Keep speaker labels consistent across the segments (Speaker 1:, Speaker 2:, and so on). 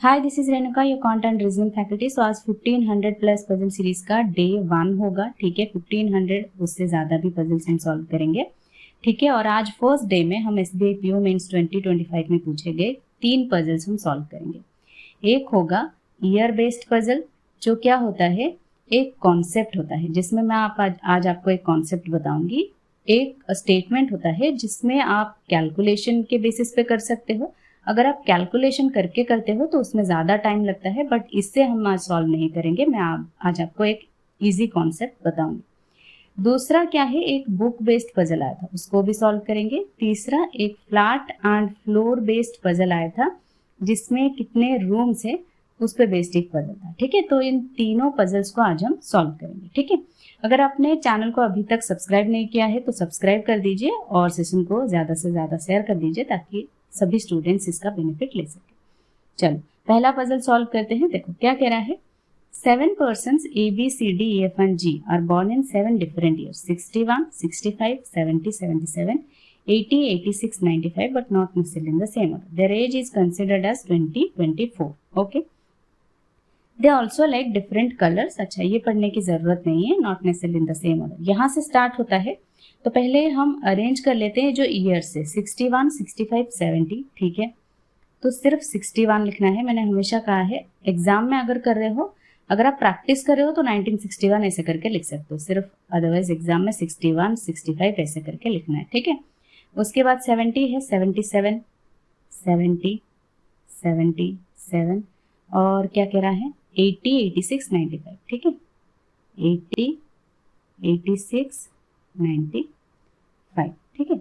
Speaker 1: Hi, this is Renuka, your content reasoning faculty. So आज 1500 plus puzzle series का day 1 होगा। ठीक है, 1500 उससे ज्यादा भी पजल्स हम सॉल्व करेंगे। ठीक है, और आज फर्स्ट डे में हम एसबीआई पीओ मेंस 2025 में पूछे गए 3 पजल्स हम सॉल्व करेंगे। एक होगा ईयर बेस्ड पजल, जो क्या होता है, एक कॉन्सेप्ट होता है जिसमें मैं आज आपको एक कॉन्सेप्ट बताऊंगी। एक स्टेटमेंट होता है जिसमें आप कैलकुलेशन के बेसिस पे कर सकते हो। अगर आप कैलकुलेशन करके करते हो तो उसमें ज़्यादा टाइम लगता है, बट इससे हम आज सॉल्व नहीं करेंगे। मैं आज आपको एक इजी कॉन्सेप्ट बताऊंगी। दूसरा क्या है, एक बुक बेस्ड पजल आया था, उसको भी सॉल्व करेंगे। तीसरा एक flat and floor based puzzle आया था, जिसमें कितने रूम्स है उस पर बेस्ड एक पजल था। ठीक है, तो इन तीनों पजल्स को आज हम सॉल्व करेंगे। ठीक है, अगर आपने चैनल को अभी तक सब्सक्राइब नहीं किया है तो सब्सक्राइब कर दीजिए और सेशन को ज़्यादा से ज़्यादा शेयर कर दीजिए ताकि सभी स्टूडेंट्स इसका बेनिफिट ले सके। चलो पहला पजल सॉल्व करते हैं। देखो क्या कह रहा है, 7 persons A, B, C, D, E, F and G are born in 7 different years: 61, 65, 70, 77, 80, 86, 95, but not necessarily in the same order. Their age is considered as 20, 24. Okay. They also like different colors. अच्छा, ये पढ़ने की जरूरत नहीं है, not necessarily in the same order. यहाँ से start होता है, तो पहले हम अरेंज कर लेते हैं जो ईयर से 61, 65, 70। ठीक है, तो सिर्फ 61 लिखना है। मैंने हमेशा कहा है एग्जाम में अगर कर रहे हो, अगर आप प्रैक्टिस कर रहे हो तो 1961 ऐसे करके लिख सकते हो सिर्फ, अदरवाइज एग्जाम में 61, 65 ऐसे करके लिखना है। ठीक है, उसके बाद 70 है, 77, 70, 77, और क्या कह रहा है 80, 86, 95। ठीक है, 80, 86, 95। ठीक है,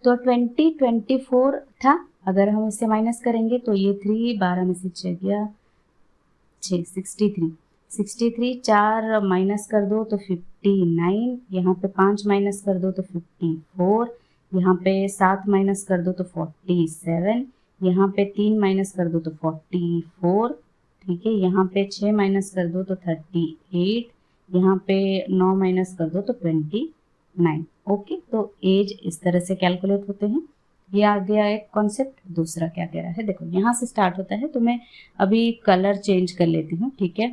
Speaker 1: तो 20, 24 था। अगर हम इससे माइनस करेंगे तो ये 3, 12 में से 6 गया 6, 63, 63, 4 माइनस कर दो तो 59, यहाँ पे 5 माइनस कर दो तो 54, यहाँ पे 7 माइनस कर दो तो 47, यहाँ पे 3 माइनस कर दो तो 44। ठीक है, यहाँ पे 6 माइनस कर दो तो 38, यहाँ पे 9 माइनस कर दो तो 29। ओके, तो एज इस तरह से कैलकुलेट होते हैं। ये आ गया एक कॉन्सेप्ट। दूसरा क्या कह रहा है, देखो यहाँ से स्टार्ट होता है, तो मैं अभी कलर चेंज कर लेती हूँ। ठीक है,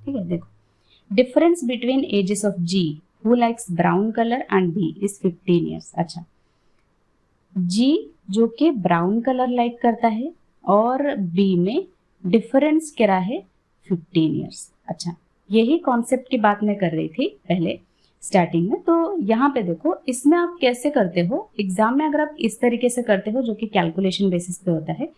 Speaker 1: ठीक है, देखो difference between ages of G who likes brown colour and B is 15 years. अच्छा, जी जो कि ब्राउन कलर लाइक करता है और बी में डिफरेंस क्या है 15 ईयर्स। अच्छा, यही कॉन्सेप्ट की बात मैं कर रही थी पहले स्टार्टिंग में। तो यहाँ पे देखो, इसमें आप कैसे करते हो, एग्जाम में अगर आप इस तरीके से करते हो जो कि कैलकुलेशन बेसिस पे होता है,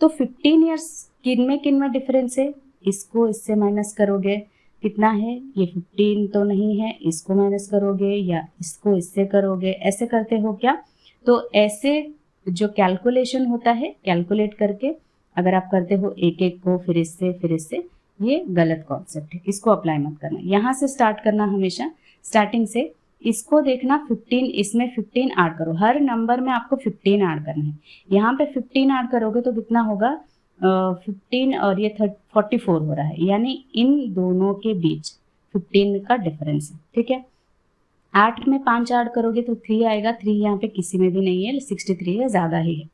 Speaker 1: तो 15 ईयर्स किन में डिफरेंस है, इसको इससे माइनस करोगे, कितना है ये 15 तो नहीं है, इसको माइनस करोगे या इसको इससे करोगे, ऐसे करते हो क्या। तो ऐसे जो कैलकुलेशन होता है, कैलकुलेट करके अगर आप करते हो एक एक को फिर इससे, ये गलत कॉन्सेप्ट है, इसको अप्लाई मत करना। यहाँ से स्टार्ट करना हमेशा, स्टार्टिंग से इसको देखना। 15, इसमें 15 ऐड करो, हर नंबर में आपको 15 ऐड करना है। यहाँ पे 15 ऐड करोगे तो कितना होगा 15 और ये 44 हो रहा है, यानी इन दोनों के बीच 15 का डिफरेंस है। ठीक है, 8 में 5 ऐड करोगे तो 3 आएगा, 3 यहाँ पे किसी में भी नहीं है, 63 है, ज्यादा ही है।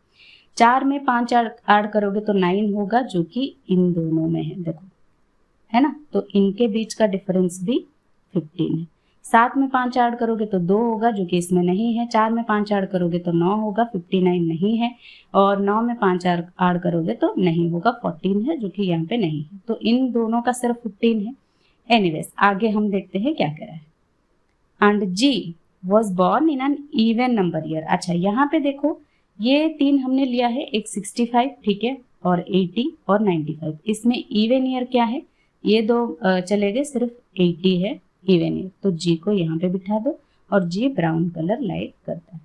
Speaker 1: 4 में 5 ऐड करोगे तो 9 होगा, जो कि इन दोनों में है, देखो है ना, तो इनके बीच का डिफरेंस भी 15 है। 7 में 5 ऐड करोगे तो 2 होगा, जो कि इसमें नहीं है। 4 में 5 ऐड करोगे तो 9 होगा, 59 नहीं है। और 9 में 5 ऐड करोगे तो नहीं होगा, 14 है, जो कि यहाँ पे नहीं है। तो इन दोनों का सिर्फ 15 है। एनीवेज, आगे हम देखते हैं क्या कह रहा है। And G was born in an even number year. अच्छा, यहाँ पे देखो ये 3 हमने लिया है, एक 65, ठीक है, और 80 और 95। इसमें इवन ईयर क्या है, ये दो चले गए, सिर्फ 80 है इवन ईयर, तो जी को यहाँ पे बिठा दो, और जी ब्राउन कलर लाइक करता है।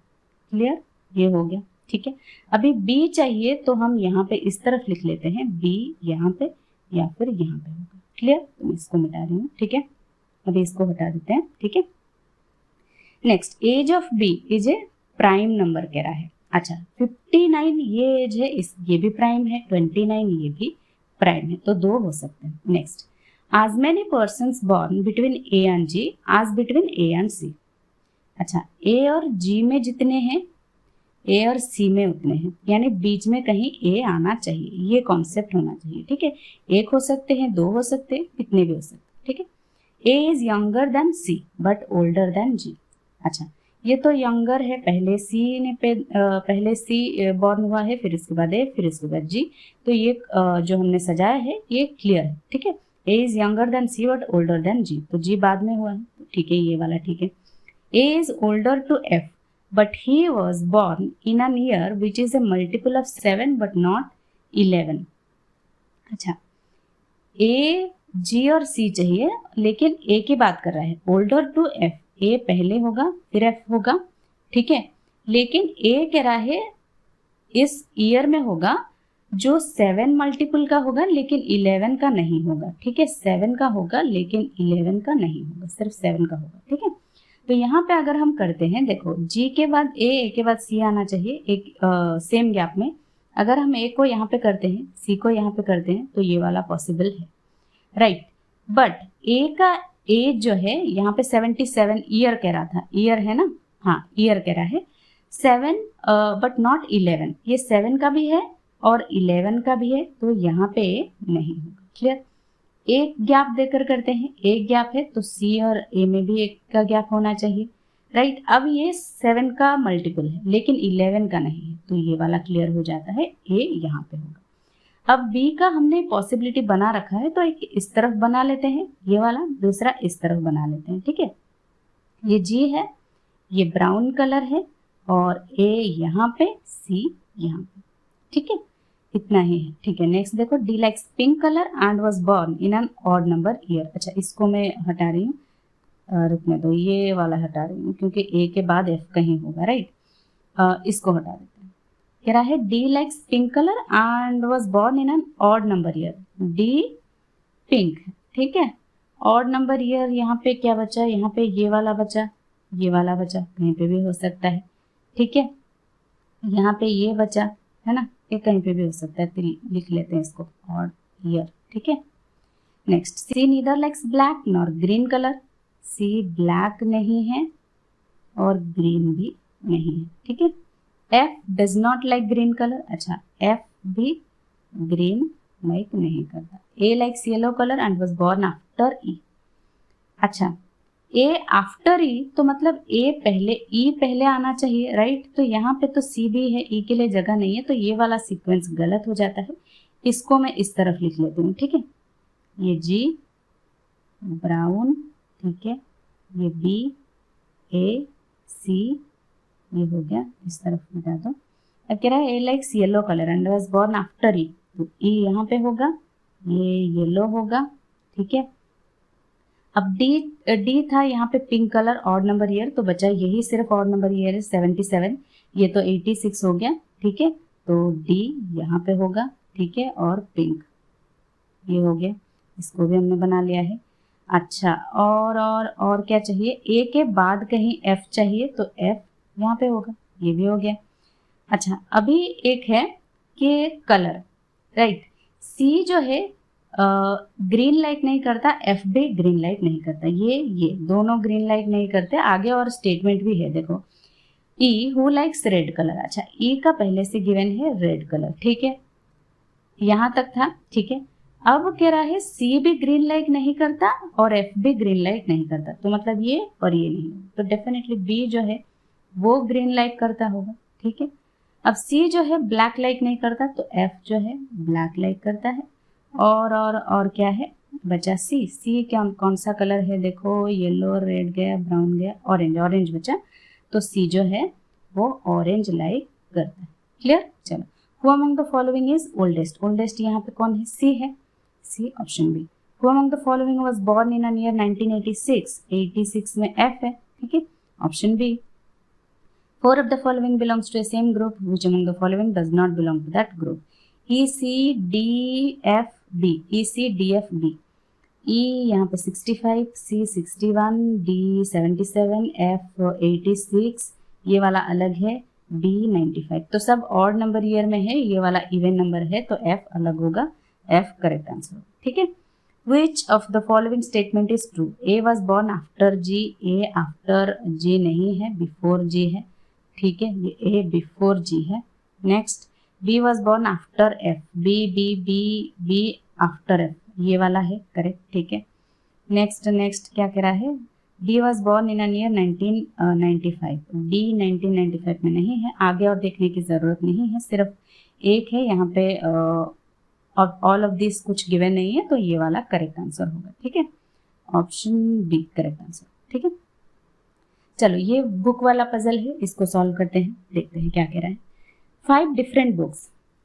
Speaker 1: क्लियर, ये हो गया। ठीक है, अभी बी चाहिए तो हम यहाँ पे इस तरफ लिख लेते हैं, बी यहाँ पे या फिर यहाँ पे होगा। क्लियर, तो मैं इसको मिटा रही हूँ। ठीक है, अभी इसको हटा देते हैं। ठीक है, next, age of B is a prime number कह रहा है। अच्छा, 59 ये एज है, ये भी प्राइम है, 29 ये भी प्राइम है, तो 2 हो सकते हैं। Next, as many persons born between A and G as between A and C। अच्छा, A और G में जितने हैं ए और सी में उतने हैं, यानी बीच में कहीं ए आना चाहिए, ये कॉन्सेप्ट होना चाहिए। ठीक है, एक हो सकते हैं, दो हो सकते हैं, कितने भी हो सकते हैं। ठीक है, A is younger than C but older than G. अच्छा, ये तो यंगर है, पहले सी बॉर्न हुआ है, फिर इसके बाद ए, फिर इसके बाद जी। तो ये जो हमने सजाया है ये क्लियर है। ठीक है, A is younger than C but older than G, तो जी बाद में हुआ है। ठीक है, ये वाला ठीक है। A is older to F but he was born in an year which is a multiple of 7 but not 11। अच्छा, ए, जी और सी चाहिए, लेकिन ए की बात कर रहा है, ओल्डर टू एफ, ए पहले होगा फिर एफ होगा। ठीक है, लेकिन ए कह रहा है इस ईयर में होगा जो 7 मल्टीपल का होगा लेकिन 11 का नहीं होगा। ठीक है, 7 का होगा लेकिन 11 का नहीं होगा, सिर्फ 7 का होगा। ठीक है, तो यहाँ पे अगर हम करते हैं, देखो जी के बाद ए के बाद सी आना चाहिए एक सेम गैप में। अगर हम ए को यहाँ पे करते हैं, सी को यहाँ पे करते हैं, तो ये वाला पॉसिबल है, राइट। बट ए का एज जो है यहाँ पे 77 ईयर कह रहा था, ईयर है ना, हाँ ईयर कह रहा है, 7 बट नॉट 11, ये 7 का भी है और 11 का भी है, तो यहाँ पे नहीं होगा। क्लियर, एक गैप देकर करते हैं, एक गैप है तो सी और ए में भी एक का गैप होना चाहिए, राइट। अब ये 7 का मल्टीपल है लेकिन 11 का नहीं है, तो ये वाला क्लियर हो जाता है, ए यहाँ पे होगा। अब बी का हमने पॉसिबिलिटी बना रखा है, तो एक इस तरफ बना लेते हैं ये वाला, दूसरा इस तरफ बना लेते हैं। ठीक है, ये जी है, ये ब्राउन कलर है, और ए यहाँ पे, सी यहाँ पे। ठीक है, इतना ही है। ठीक है, नेक्स्ट देखो, D likes pink colour and was born in an odd number year. अच्छा, इसको मैं हटा रही हूँ, रुकने दो, ये वाला हटा रही हूँ क्योंकि ए के बाद एफ कहीं होगा, राइट। इसको हटा देते हैं। कह रहा है D likes pink colour and was born in an odd number year. D pink, ठीक है, ऑड नंबर ईयर, यहाँ पे क्या बचा, यहाँ पे ये वाला बचा, ये वाला बचा, कहीं पे भी हो सकता है। ठीक है, यहाँ पे ये बचा है ना, ये कहीं पे भी हो सकता है, तो लिख लेते हैं इसको ऑड ईयर। ठीक है, next, C neither likes black nor green colour. C black नहीं है और ग्रीन भी नहीं है। ठीक है, F does not like green colour. अच्छा, एफ भी ग्रीन लाइक नहीं करता। A likes yellow colour and was born after E. अच्छा, ए आफ्टर ई तो मतलब ए पहले, ई पहले आना चाहिए, राइट। तो यहाँ पे तो सी भी है, ई के लिए जगह नहीं है, तो ये वाला सीक्वेंस गलत हो जाता है। इसको मैं इस तरफ लिख लेती हूँ। ठीक है, ये जी ब्राउन, ठीक है, ये बी, ए, सी, ये हो गया, इस तरफ मिटा दो। अब कह रहा है A likes yellow colour and was born after E, तो ई यहाँ पे होगा, ये येलो होगा। ठीक है, अब डी था यहाँ पे pink colour odd number year, तो बचा यही सिर्फ ऑड नंबर ईयर है 77, ये तो 86 हो गया। ठीक है, तो डी यहाँ पे होगा। ठीक है, और पिंक ये हो गया, इसको भी हमने बना लिया है। अच्छा, और क्या चाहिए, ए के बाद कहीं एफ चाहिए, तो एफ यहाँ पे होगा, ये भी हो गया। अच्छा, अभी एक है कि कलर, राइट। सी जो है ग्रीन लाइक नहीं करता, एफ भी ग्रीन लाइक नहीं करता, ये दोनों ग्रीन लाइक नहीं करते। आगे और स्टेटमेंट भी है, देखो, ई हु लाइक्स रेड कलर। अच्छा, ई का पहले से गिवन है रेड कलर, ठीक है, यहाँ तक था। ठीक है, अब कह रहा है सी भी ग्रीन लाइक नहीं करता और एफ भी ग्रीन लाइक नहीं करता, तो मतलब ये और ये नहीं, तो डेफिनेटली बी जो है वो ग्रीन लाइक करता होगा। ठीक है, अब सी जो है ब्लैक लाइक नहीं करता, तो एफ जो है ब्लैक लाइक करता है। और क्या है बचा, सी। सी क्या, कौन सा कलर है, देखो, येलो, रेड गया, ब्राउन गया, ऑरेंज बचा, तो सी जो है वो ऑरेंज लाइक करता है। क्लियर, चलो, who among the following is oldest. Oldest यहाँ पे कौन है, सी है, C option B. Who among the following was born in an year 1986। 86 में एफ है, ठीक है, option B. 4 of the following belongs to a same group. Which among the following does not belong to that group? E, C, D, F, B. E, C, D, F, B. E यहाँ पे 65, C 61, D 77, F 86, ये वाला अलग है, B 95। तो सब odd number year में है, ये वाला इवन नंबर है, तो F अलग होगा, F करेक्ट आंसर। ठीक है, Which of the following statement is true? A was born after G, A after G नहीं है, before G है। ठीक है, ये ए बिफोर जी है। Next, B was born after F, B after F, ये वाला है करेक्ट, ठीक है। नेक्स्ट क्या कह रहा है, D was born in year 1995, D 1995 में नहीं है, आगे और देखने की जरूरत नहीं है, सिर्फ एक है यहाँ पे, ऑल ऑफ दिस कुछ गिवन नहीं है, तो ये वाला करेक्ट आंसर होगा, ठीक है, ऑप्शन बी करेक्ट आंसर, ठीक है। चलो ये बुक वाला पजल है, इसको सॉल्व करते हैं, देखते हैं क्या कह रहा है। 5 different books,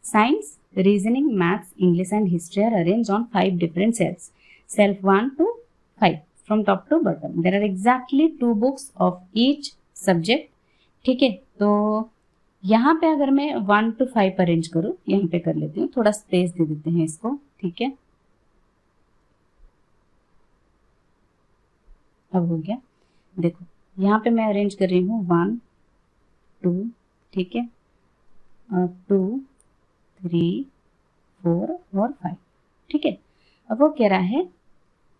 Speaker 1: science, reasoning, maths, English and history are arranged on 5 different shelves, shelf 1 to 5 from top to bottom. There are exactly 2 books of each subject. ठीक है, तो यहाँ पे अगर मैं 1 to 5 अरेंज करूँ, यहाँ पे कर लेती हूँ, थोड़ा स्पेस दे देते हैं इसको, ठीक है। अब हो गया, देखो यहाँ पे मैं अरेंज कर रही हूँ 1 2, ठीक है, 2 3 4 और 5, ठीक है। अब वो कह रहा है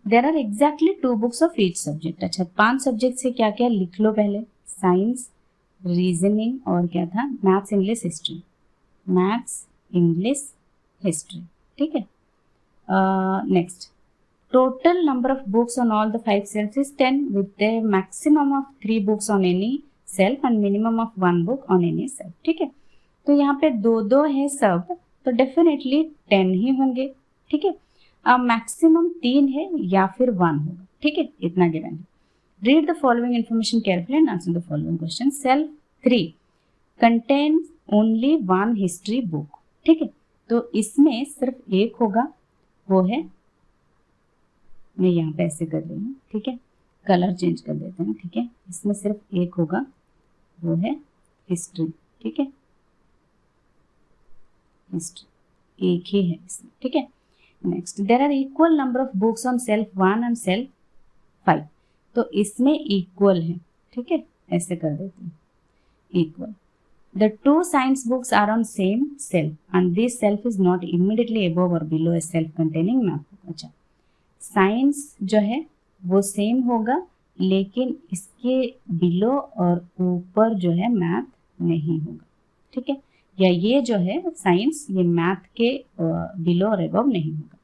Speaker 1: there are exactly 2 books of each subject. अच्छा, 5 सब्जेक्ट से क्या क्या लिख लो पहले, साइंस, रीजनिंग और क्या था, maths, English, history, maths, English, history, ठीक है। Next, total number of books on all the 5 shelves is 10 with a maximum of 3 books on any shelf and minimum of 1 book on any shelf, ठीक है। तो यहाँ पे 2 है सब, तो डेफिनेटली 10 ही होंगे, ठीक है। अब मैक्सिमम 3 है या फिर 1 होगा, ठीक है, इतना गिवन है। Read the following information carefully and answer the following question. Self 3 contains only 1 history book, ठीक है, तो इसमें सिर्फ एक होगा, वो है, मैं यहाँ पे ऐसे कर रही हूँ, ठीक है, कलर चेंज कर देते हैं, ठीक है, इसमें सिर्फ एक होगा, वो है हिस्ट्री, ठीक है, हिस्ट्री एक ही है इसमें, ठीक है। Next, there are equal number of books on shelf 1 and shelf 5, तो इसमें इक्वल है, ठीक है, ऐसे कर देते हैं, equal. The 2 science books are on same shelf and this shelf is not immediately above or below a self containing math book। अच्छा, साइंस जो है वो सेम होगा, लेकिन इसके बिलो और ऊपर जो है मैथ नहीं होगा, ठीक है, या ये जो है साइंस, ये मैथ के बिलो और अबव नहीं होगा।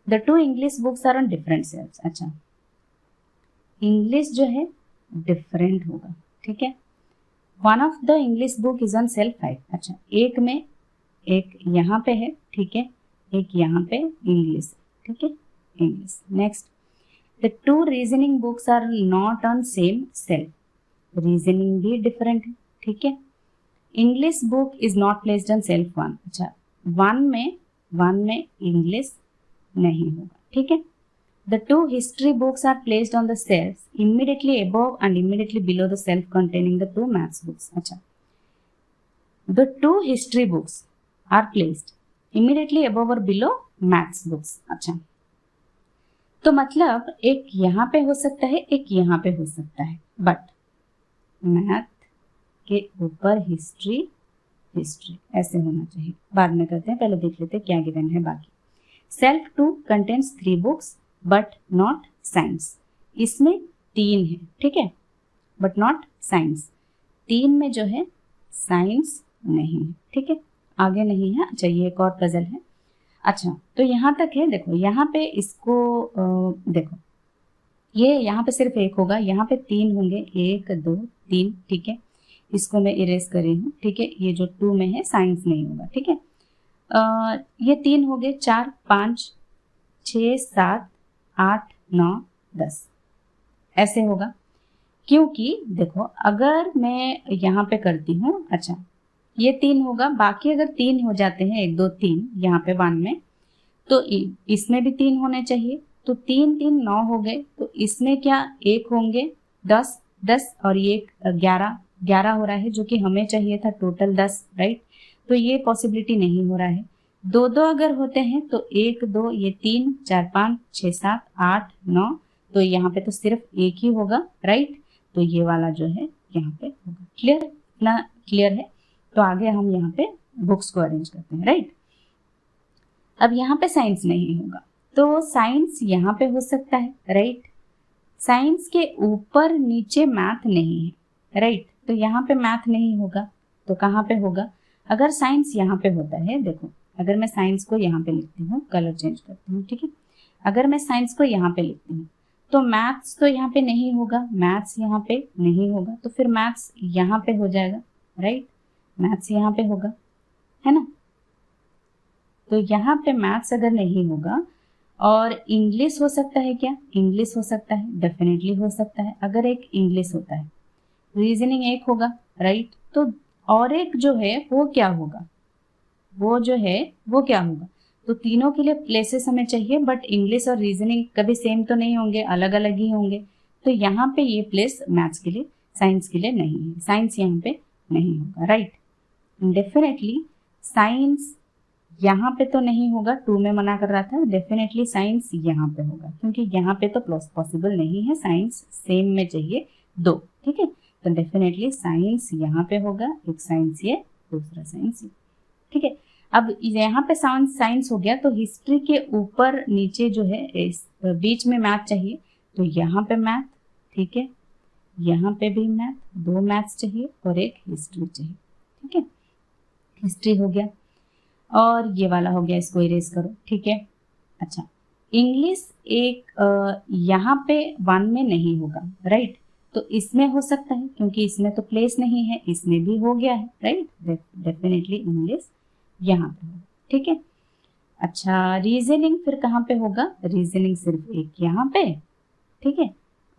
Speaker 1: The 2 English books are on different shelves. अच्छा, इंग्लिश जो है डिफरेंट होगा, ठीक है। One of the English book is on shelf 5। अच्छा, एक में एक यहाँ पे है, ठीक है, एक यहाँ पे इंग्लिश, ठीक है, English. Next, the 2 reasoning books are not on same shelf, reasoning भी डिफरेंट है, ठीक है। English book is not placed on shelf 1। अच्छा, 1 में इंग्लिश नहीं होगा, ठीक है। The 2 history books are placed on the shelves immediately above and immediately below the shelf containing the 2 maths books. अच्छा, the 2 history books are placed immediately above और below maths books. अच्छा, तो मतलब एक यहाँ पे हो सकता है, एक यहाँ पे हो सकता है, बट मैथ के ऊपर हिस्ट्री ऐसे होना चाहिए, बाद में करते हैं, पहले देख लेते हैं क्या गिवन है बाकी। Self 2 contains 3 books but not science, इसमें 3 है, ठीक है, बट नॉट साइंस, 3 में जो है साइंस नहीं है, ठीक है, आगे नहीं है। अच्छा, ये एक और पजल है। अच्छा, तो यहाँ तक है, देखो यहाँ पे इसको देखो, ये यहाँ पे सिर्फ एक होगा, यहाँ पे 3 होंगे, 1 2 3, ठीक है, इसको मैं इरेज कर रही हूँ, ठीक है, ये जो 2 में है साइंस नहीं होगा, ठीक है। ये 3 हो गए, 4 5 6 7 8 9 10, ऐसे होगा, क्योंकि देखो अगर मैं यहाँ पे करती हूँ, अच्छा ये 3 होगा, बाकी अगर 3 हो जाते हैं, 1 2 3 यहाँ पे 1 में, तो इसमें भी 3 होने चाहिए, तो 3 3 9 हो गए, तो इसमें क्या 1 होंगे, 10 10 और ये 11 हो रहा है, जो कि हमें चाहिए था टोटल 10, राइट। तो ये पॉसिबिलिटी नहीं हो रहा है। 2 2 अगर होते हैं तो 1 2, ये 3 4 5 6 7 8 9, तो यहाँ पे तो सिर्फ एक ही होगा, राइट। तो ये वाला जो है यहाँ पे होगा। क्लियर, इतना क्लियर है। तो आगे हम यहाँ पे बुक्स को अरेंज करते हैं, राइट। अब यहाँ पे साइंस नहीं होगा, तो साइंस यहाँ पे हो सकता है, राइट। साइंस के ऊपर नीचे मैथ नहीं है, राइट। तो यहाँ पे मैथ नहीं होगा, तो कहाँ पे होगा? अगर साइंस यहाँ पे होता है, देखो अगर मैं साइंस को यहाँ पे लिखती हूँ, कलर चेंज करती हूँ, ठीक है, अगर मैं साइंस को यहाँ पे लिखती हूँ तो मैथ्स तो यहाँ पे नहीं होगा, मैथ्स यहाँ पे नहीं होगा, तो फिर मैथ्स यहाँ पे हो जाएगा, राइट, मैथ्स यहाँ पे होगा, है ना। तो यहाँ पे मैथ्स अगर नहीं होगा और इंग्लिश हो सकता है क्या? इंग्लिश हो सकता है, डेफिनेटली हो सकता है। अगर एक इंग्लिश होता है, रीजनिंग एक होगा, राइट, तो और एक जो है वो क्या होगा? वो जो है वो क्या होगा? तो तीनों के लिए प्लेसेस हमें चाहिए, बट इंग्लिश और रीजनिंग कभी सेम तो नहीं होंगे, अलग अलग ही होंगे। तो यहाँ पे ये प्लेस मैथ्स के लिए, साइंस के लिए नहीं है, साइंस यहाँ पे नहीं होगा, राइट। डेफिनेटली साइंस यहाँ पे तो नहीं होगा, 2 में मना कर रहा था, डेफिनेटली साइंस यहाँ पे होगा, क्योंकि यहाँ पे तो पॉसिबल नहीं है, साइंस सेम में चाहिए 2, ठीक है। तो डेफिनेटली साइंस यहाँ पे होगा, एक साइंस ये, दूसरा साइंस ये, ठीक है। अब यहाँ पे साइंस हो गया, तो हिस्ट्री के ऊपर नीचे जो है इस बीच में मैथ चाहिए, तो यहाँ पे मैथ, ठीक है, यहाँ पे भी मैथ, 2 मैथ्स चाहिए और एक हिस्ट्री चाहिए, ठीक है। हिस्ट्री हो गया और ये वाला हो गया, इसको इरेज करो, ठीक है। अच्छा, इंग्लिश एक यहाँ पे 1 में नहीं होगा, राइट, तो इसमें हो सकता है, क्योंकि इसमें तो प्लेस नहीं है, इसमें भी हो गया है, राइट, डेफिनेटली इंग्लिश यहाँ पे होगा, ठीक है। अच्छा, रीजनिंग फिर कहाँ पे होगा? रीजनिंग सिर्फ एक यहाँ पे, ठीक है,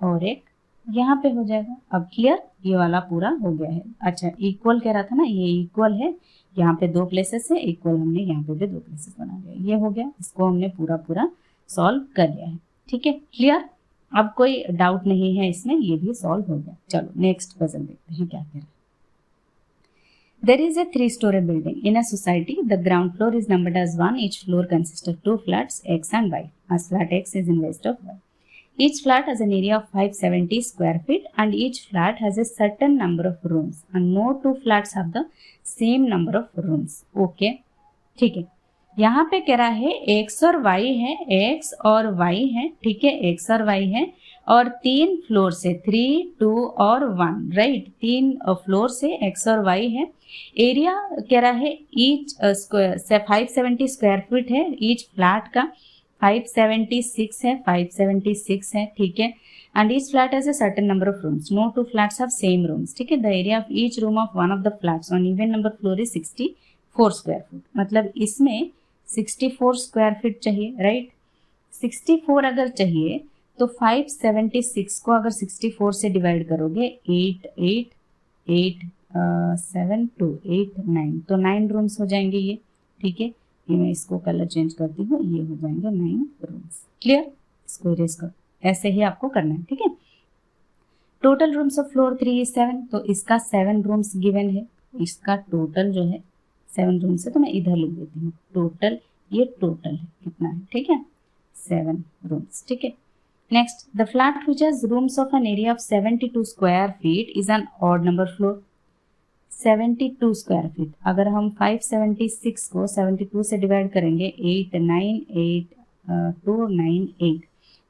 Speaker 1: और एक यहाँ पे हो जाएगा। अब क्लियर, ये वाला पूरा हो गया है। अच्छा, इक्वल कह रहा था ना, ये इक्वल है, यहाँ पे 2 प्लेसेस है, इक्वल हमने यहाँ पे भी 2 प्लेसेस बना लिया, ये हो गया, इसको हमने पूरा सॉल्व कर लिया है, ठीक है, क्लियर। अब कोई डाउट नहीं है इसमें, ये भी सॉल्व हो गया। चलो नेक्स्ट पजल देखते हैं क्या कह रहा है। There is a 3-story building. In a society, the ground floor is numbered as 1. Each floor consists of 2 flats, X and Y. As flat X is in west of Y. Each flat has an area of 570 square feet and each flat has a certain number of rooms and no 2 flats have the same number of rooms. Okay, ठीक है। यहाँ पे कह रहा है X और Y है, X और Y है, ठीक है, X और Y है, और 3 फ्लोर से 3, 2 और 1, राइट, 3 फ्लोर से X और Y है। एरिया कह रहा है ईच स्क्वायर से 570 स्क्वायर फीट है, ईच फ्लैट का 576 है, 576 है, ठीक है, and each flat has a certain number of rooms, no 2 flats have same rooms, ठीक है। The area of each room of one of the flats on even number floor is 64 square feet. मतलब इसमें 64 square feet चाहिए, right, 64 अगर चाहिए तो 576 को अगर 64 से डिवाइड करोगे 8 8 8 7 2 8 9, तो 9 रूम्स हो जाएंगे ये, ठीक है। ये मैं इसको कलर चेंज करती हूँ, ये हो जाएंगे 9 रूम्स, क्लियर। इसको इरेज करो, ऐसे ही आपको करना है, ठीक है। Total rooms of floor 3 is 7, तो इसका 7 रूम्स गिवन है, इसका टोटल जो है 7 रूम्स है, तो मैं इधर लिख देती हूँ टोटल, ये टोटल है कितना है, ठीक है, 7 रूम्स, ठीक है। Next, the flat which has rooms of an area of 72 square feet is an odd number floor. 72 square feet, अगर हम 576 को 72 से डिवाइड करेंगे 8 9 8 2 9 8,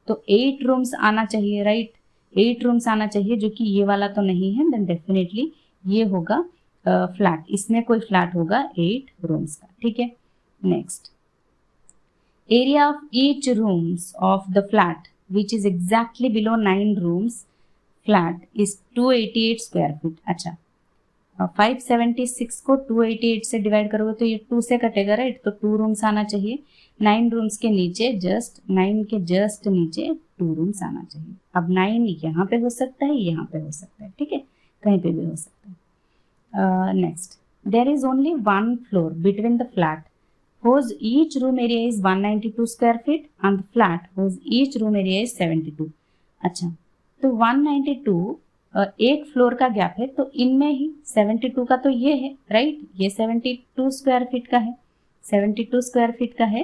Speaker 1: तो 8 रूम्स आना चाहिए, राइट, 8 रूम्स आना चाहिए, जो कि ये वाला तो नहीं है, देन डेफिनेटली ये होगा फ्लैट, इसमें कोई फ्लैट होगा 8 रूम्स का, ठीक है। Next, area of each rooms of the flat which is exactly below 9 rooms flat is 288 square feet. अच्छा, 576 को 288 से डिवाइड करोगे तो ये 2 से कटेगा, राइट, तो 2 रूम्स आना चाहिए, 9 रूम्स के नीचे जस्ट 9 के जस्ट नीचे 2 रूम्स आना चाहिए। अब 9 यहाँ पे हो सकता है, यहाँ पे हो सकता है, ठीक है, कहीं पे भी हो सकता है। Next, there is only 1 floor between the flat whose each room area is 192 square feet and the flat whose each room area is 72। अच्छा, तो 192 एक फ्लोर का गैप है, तो इनमें ही 72 का तो ये है, राइट, ये 72 स्क्वायर फीट का है, 72 स्क्वायर फीट का है,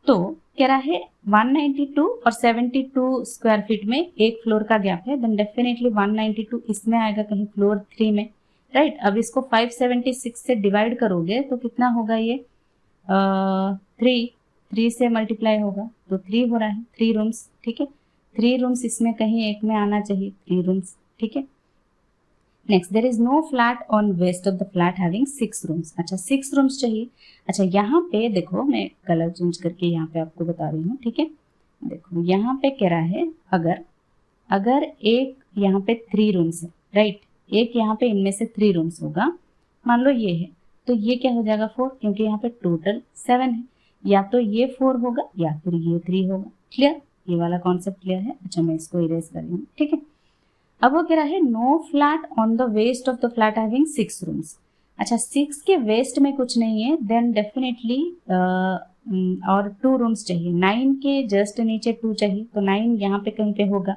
Speaker 1: तो कह रहा है 192 और 72 स्क्वायर फीट में एक फ्लोर का गैप है, देन डेफिनेटली 192 इसमें आएगा कहीं फ्लोर 3 में, राइट। अब इसको 576 से डिवाइड करोगे तो कितना होगा, ये 3 से मल्टीप्लाई होगा, तो 3 हो रहा है, 3 रूम्स, ठीक है, 3 रूम्स इसमें कहीं एक में आना चाहिए, 3 रूम्स, ठीक है। Next, there is no flat on west of the flat having 6 rooms. अच्छा 6 रूम्स चाहिए। अच्छा यहाँ पे देखो, मैं कलर चेंज करके यहाँ पे आपको बता रही हूँ, ठीक है। देखो यहाँ पे कह रहा है अगर एक यहाँ पे 3 रूम्स है, राइट, एक यहाँ पे इनमें से 3 रूम्स होगा, मान लो ये है, तो ये क्या हो जाएगा 4, क्योंकि यहाँ पे टोटल 7 है। या तो ये 4 होगा या फिर ये 3 होगा। क्लियर, ये वाला कॉन्सेप्ट क्लियर है। अच्छा मैं इसको इरेज कर रही हूँ, ठीक है। अब वो कह रहा है no flat on the west of the flat having 6 rooms. अच्छा 6 के वेस्ट में कुछ नहीं है, देन डेफिनेटली और 2 रूम्स चाहिए। 9 के जस्ट नीचे 2 चाहिए, तो 9 यहाँ पे कहीं पे होगा,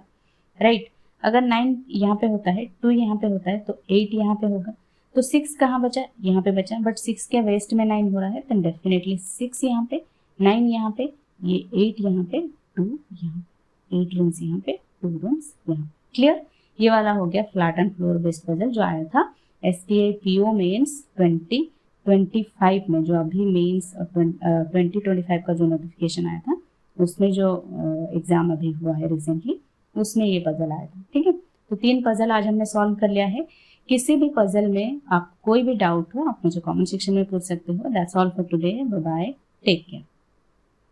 Speaker 1: राइट। अगर 9 यहाँ पे होता है, 2 यहाँ पे होता है, तो 8 यहाँ पे होगा। तो 6 कहाँ बचा, यहाँ पे बचा, बट 6 के वेस्ट में 9 हो रहा है, तो डेफिनेटली 6 यहाँ पे, 9 यहाँ पे, ये 8 यहाँ पे, 2 यहाँ, 8 रूम्स यहाँ पे, 2 रूम्स यहाँ। क्लियर, ये वाला हो गया flat and floor based puzzle जो आया था STI PO मेंस 2025 में, जो अभी मेंस 2025 का जो नोटिफिकेशन आया था, उसमें जो एग्जाम अभी हुआ है रिसेंटली, उसमें ये पजल आया था, ठीक है। तो 3 पजल आज हमने सॉल्व कर लिया है। किसी भी पजल में आप कोई भी डाउट हो, आप मुझे कमेंट सेक्शन में पूछ सकते हो। That's all for today, bye bye, take care.